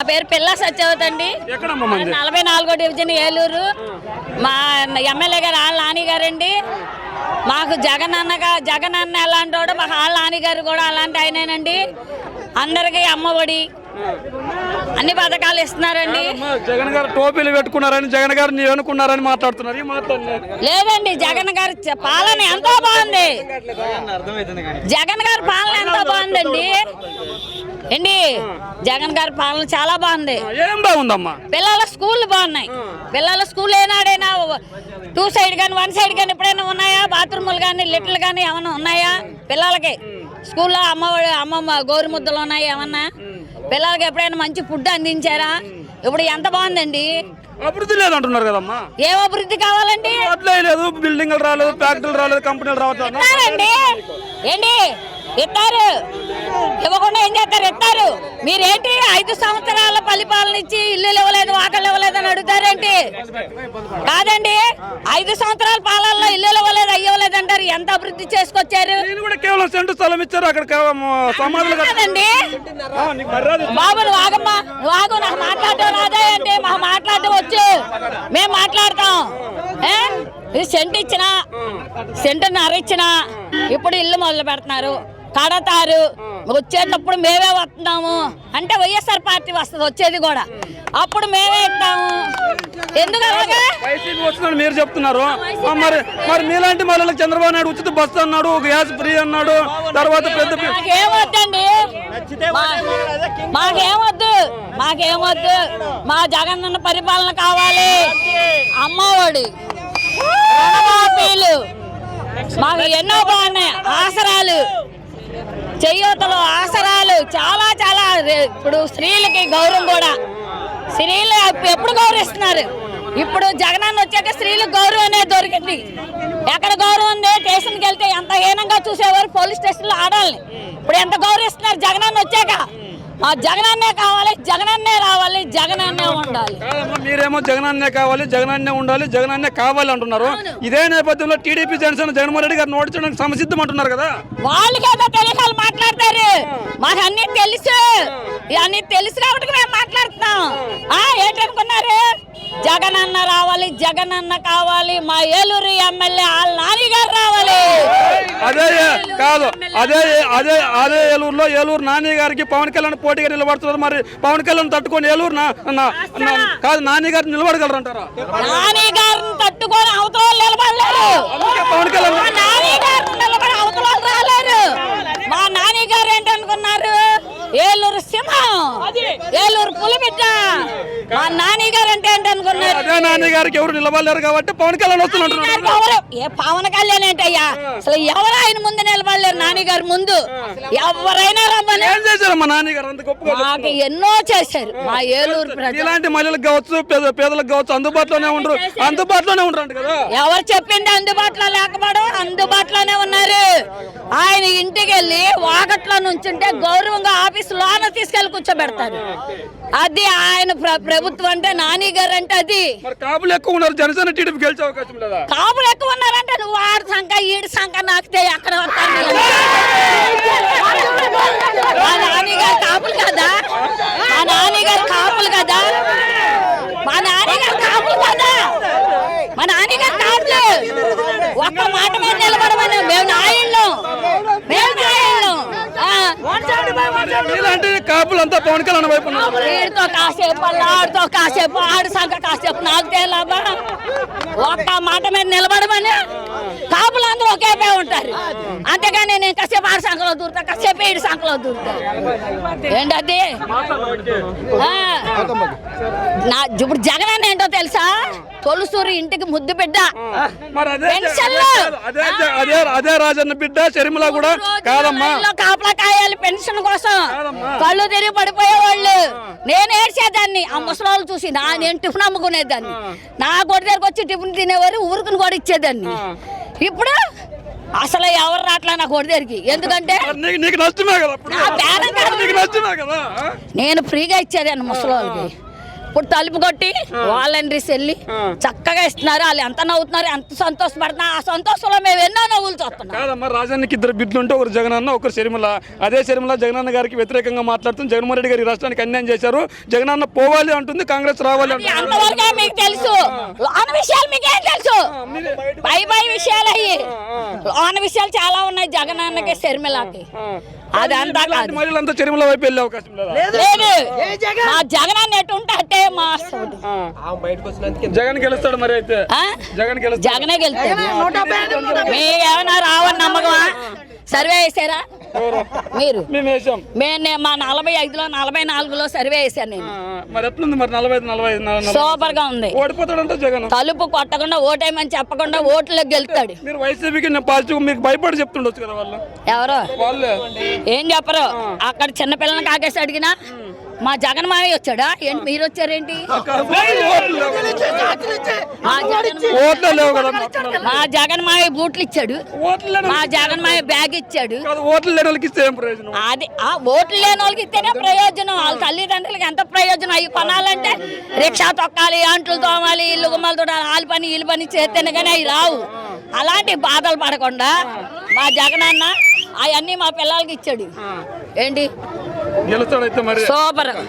పేరు పిల్ల సత్యవతి అండి. 44వ డివిజన్ ఏలూరు. మా ఎమ్మెల్యే గారు ఆళ్ళ నాని గారండి. మాకు జగన్ అన్న ఎలాంటి వాడు, మాకు ఆళ్ళ నాని గారు కూడా అలాంటి ఆయనేనండి. అందరికి అమ్మఒడి అన్ని పథకాలు ఇస్తున్నారండి. జగన్ గారు టోపీలు పెట్టుకున్నారని జగన్ గారు నీవు అనుకున్నారని మాట్లాడుతున్నారు. లేదండి, జగన్ గారి పాలన ఎంతో బాగుంది. జగన్ గారి పాలన ఎంతో బాగుందండి అండి. జగన్ గారి పాలన చాలా బాగుంది. ఏం బాగుందమ్మా? పిల్లల స్కూల్ బాగున్నాయి. పిల్లల స్కూల్ ఏనాడైనా 2 సైడ్ కానీ 1 సైడ్ కానీ ఎప్పుడైనా ఉన్నాయా? బాత్రూములు కానీ లిటిల్ కానీ ఏమన్నా ఉన్నాయా పిల్లలకి? స్కూల్లో అమ్మమ్మ గోరుముద్దలు ఉన్నాయి ఏమన్నా? పిల్లలకి ఎప్పుడైనా మంచి ఫుడ్ అందించారా? ఇప్పుడు ఎంత బాగుందండి. అభివృద్ధి లేదంటున్నారు కదమ్మా. ఏం అభివృద్ధి కావాలండి? లేదు, బిల్డింగ్లు రాలేదు, ఫ్యాక్టరీలు రాలేదు, కంపెనీలు రావట్లేదు. ఏంటి ఇస్తారు? ఇవ్వకుండా ఏం చేస్తారు? ఇస్తారు. మీరేంటి 5 సంవత్సరాల పరిపాలన ఇచ్చి ఇల్లు ఇవ్వలేదు, వాకళ్ళు ఇవ్వలేదు అని అడుగుతారేంటి? కాదండి, 5 సంవత్సరాల పాలనలో ఇల్లు ఇవ్వలేదు, అయ్యవలేదు అంటారు. ఎంత అభివృద్ధి చేసుకొచ్చారు? కేవలం సెంటు స్థలం ఇచ్చారు అక్కడ. కాదండి బాబు, నువ్వు ఆగమ్మా, నువ్వు ఆగు. నాకు మాట్లాడటం రాదా ఏంటి? మాకు మాట్లాడటం వచ్చు, మేము మాట్లాడతాం. సెంటు ఇచ్చినా, సెంటున్నర ఇచ్చినా ఇప్పుడు ఇల్లు మొదలు పెడుతున్నారు, కడతారు. వచ్చేటప్పుడు మేమే వస్తున్నాము అంటే వైఎస్ఆర్ పార్టీ వస్తుంది, వచ్చేది కూడా అప్పుడు మేమే ఇస్తాము. ఎందుకు అలాగా మీరు చెప్తున్నారు? మరి మీలాంటి మహిళలకు చంద్రబాబు నాయుడు ఉచిత బస్సు అన్నాడు, గ్యాస్ ఫ్రీ అన్నాడు. తర్వాత మాకేమొద్దండి, మాకేమొద్దు. మా జగనన్న పరిపాలన కావాలి. అమ్మఒడి, రుణమాఫీలు మాకు ఎన్నో బాగున్నాయి. ఆసరాలు, చేయూతలు, ఆసరాలు చాలా చాలా. ఇప్పుడు స్త్రీలకి గౌరవం కూడా, స్త్రీలు ఎప్పుడు గౌరవిస్తున్నారు? ఇప్పుడు జగనన్న వచ్చాక స్త్రీలకు గౌరవం అనేది దొరికింది. ఎక్కడ గౌరవం ఉంది? స్టేషన్కి వెళ్తే ఎంత హీనంగా చూసేవారు పోలీస్ స్టేషన్లో ఆడాలని. ఇప్పుడు ఎంత గౌరవిస్తున్నారు జగనన్న వచ్చాక? మా జగనన్నే కావాలి, జగనన్నే రావాలి, జగనన్నే ఉండాలి. మీరేమో జగనన్నే కావాలి, జగనన్నే ఉండాలి, జగనన్నే కావాలి అంటున్నారు. ఇదే నేపథ్యంలో టీడీపీ జనసేన జగన్మోహన్ రెడ్డి గారు నోటించడానికి సమసిద్ధం అంటున్నారు కదా. వాళ్ళకేదో తెలియక మాట్లాడతారు. మాకు అన్ని తెలుసు, అన్ని తెలుసు కాబట్టి మేము మాట్లాడుతున్నాం. ఏంటనుకున్నారు? జగనన్న రావాలి, జగనన్న కావాలి, మా ఏలూరు ఎమ్మెల్యే ఆళ్ళ నాని గారు రావాలి. అదే కాదు, అదే ఏలూరు నాని గారికి పవన్ కళ్యాణ్ పోటీగా నిలబడుతున్నారు. మరి పవన్ కళ్యాణ్ తట్టుకొని ఏలూరు కాదు నాని గారు నిలబడగలరు అంటారా? నాని గారిని తట్టుకొని అవతల నిలబడలేరు. పవన్ కళ్యాణ్ నాని గారు నిలబడి అవతల రాలేరు. మా నాని గారు ఏంటనుకున్నారు? ఏలూరు సింహం, ఏలూరు పులిబిడ్డ. మా నాని గారు అంటే ఏంటనుకున్నారు? అదే నాని గారికి ఎవరు నిలబడలేరు కాబట్టి పవన్ కళ్యాణ్ వస్తున్నారు. ఏ పవన్ కళ్యాణ్ ఏంటయ్యా? అసలు ఎవరు ఆయన ముందు నిలబడలేరు. నాని గారు ముందు ఎవరైనా రమ్మని. ఏం చేశారు మా నాని గారు? అంత గొప్ప మాకు ఎన్నో చేశారు. మా ఏలూరు ప్రజలు ఇలాంటి మహిళలకు కావచ్చు, పేదలకు కావచ్చు, అందుబాటులోనే ఉంటారు కదా. ఎవరు చెప్పింది అందుబాటులో లేకపోవడం? అందుబాటులోనే ఉన్నారు. ఆయన ఇంటికి వెళ్ళి వాకట్లో నుంచుంటే గౌరవంగా ఆఫీస్ లోన తీసుకెళ్లి కూర్చోబెడతారు. అది ఆయన ప్రభుత్వం అంటే. నాని గారు అంటే అది. కాపులు ఎక్కువ ఉన్నారు, జనసేన టీడీపీ గెలిచే అవకాశం లేదా? కాపులు ఎక్కువ ఉన్నారంటే నువ్వు ఆడు సంఖ ఈడు సంఖ నాకితే ఎక్కడ వస్తాను? మా నాని గారు కాపులు కదా, మా నాని గారు కాపులు కదా, మా నాని గారు కాపులు కదా, మా నాని గారు కాపులు. ఒక్క మాట మీద నిలబడమని మేము నాయళ్ళం, మేము నాయళ్ళం. ఇలాంటి కాపులు అంతా పవన్ కళ్యాణ్ వైపు వీడితో కాసేపు ఆడితో కాసేపు, ఆడు సంఖ కాసేపు, నాకు తేలాబా. ఒక్క మాట మీద నిలబడమని. కాపులు అందరూ ఒకేపే ఉంటారు. అంతేగాని నేను కాసేపు ఆడు సంఖలో దూరుతా, కాసేపు ఏడు సంఖలో దూరుతా. ఏంటది? ఇప్పుడు జగన్ అన్న ఏంటో తెలుసా? తొలుసూరి ఇంటికి ముద్దు బిడ్డ, అదే రాజన్న బిడ్డ షర్మిల కూడా కాదమ్మా. కాపలా కాయాలి పెన్షన్ కోసం కళ్ళు తిరిగి పడిపోయేవాళ్ళు. నేను ఏడ్చేదాన్ని ఆ ముసలాళ్ళు చూసి. నేను టిఫిన్ అమ్ముకునేదాన్ని. నా కొడి దగ్గరకు వచ్చి టిఫిన్ తినేవారు, ఊరుకుని కూడా ఇచ్చేదాన్ని. ఇప్పుడు అసలు ఎవరు రాట్లా నా కొడి దగ్గరికి. ఎందుకంటే నేను ఫ్రీగా ఇచ్చేదాన్ని ముసలాళ్ళకి. ఇప్పుడు తలుపు కొట్టి వాలంటీర్స్ వెళ్ళి చక్కగా ఇస్తున్నారు. వాళ్ళు ఎంత నవ్వుతున్నారు, ఎంత సంతోషపడుతున్నారు. ఆ సంతోషంలో మేము ఎన్నో నవ్వులు చూస్తున్నాం. కాదమ్మా, రాజానికి ఇద్దరు బిడ్డలు ఉంటే ఒకరు జగనన్న ఒకరు షర్మిల. అదే షర్మిల జగనన్న గారికి వ్యతిరేకంగా మాట్లాడుతుంది. జగన్మోహన్ రెడ్డి గారు ఈ రాష్ట్రానికి అన్యాయం చేశారు, జగనన్న పోవాలి అంటుంది, కాంగ్రెస్ రావాలి అంటుంది. అంతవరకే మీకు తెలుసు, లోన విషయాలు మీకేం తెలుసు? పై విషయాలు అయ్యి లోన విషయాలు చాలా ఉన్నాయి జగనన్నకి షర్మిలకి. అదంతా కాదు, మహిళలంతా షర్మిల వైపు వెళ్ళే అవకాశం లేదా? లేదు, మా జగనన్న ఎటు ఉంటే అట్టే మా జగన్ గెలుస్తాడు. మరి అయితే జగన్ గెలుస్తాడు, జగనే గెలుస్తాడు. మీరేమన్నా రావని నమ్మకమా? సర్వే వేసారా మీరు? మేము వేసాం. మా 45లో 44లో సర్వే వేసాను నేను. మరి ఎట్లుంది మరి 45 సూపర్ గా ఉంది. ఓడిపోతాడంటే జగన్ తలుపు కొట్టకుండా ఓటేమని చెప్పకుండా ఓట్లకు గెలుతాడు. మీరు వైసీపీకి పాజిటివ్ మీకు భయపడి చెప్తుండొచ్చు కదా వాళ్ళు. ఎవరు వాళ్ళే ఏం చెప్పరు. అక్కడ చిన్నపిల్లల్ని కాకేసి అడిగినా మా జగన్ మావయ్య వచ్చాడా ఏంటి, మీరు వచ్చారేంటి? మా జగన్ మావయ్య బూట్లు ఇచ్చాడు, మా జగన్ మావయ్య బ్యాగ్ ఇచ్చాడు. ఓట్లు లేని వాళ్ళకి ఇస్తే ఏం ప్రయోజనం? అది ఓట్లు లేని వాళ్ళకి ఇస్తేనే ప్రయోజనం. వాళ్ళ తల్లిదండ్రులకి ఎంత ప్రయోజనం? అవి కొనాలంటే రిక్షా తొక్కాలి, అంట్లు తోమాలి, ఇల్లు గుమ్మలు తోడాలి, వాళ్ళ పని వీళ్ళ పని చేస్తేనే కానీ అవి రావు. అలాంటి బాధలు పడకుండా మా జగన్ అన్న అవన్నీ మా పిల్లలకి ఇచ్చాడు. ఏంటి గెలుస్తాడైతే మరి సూపర్.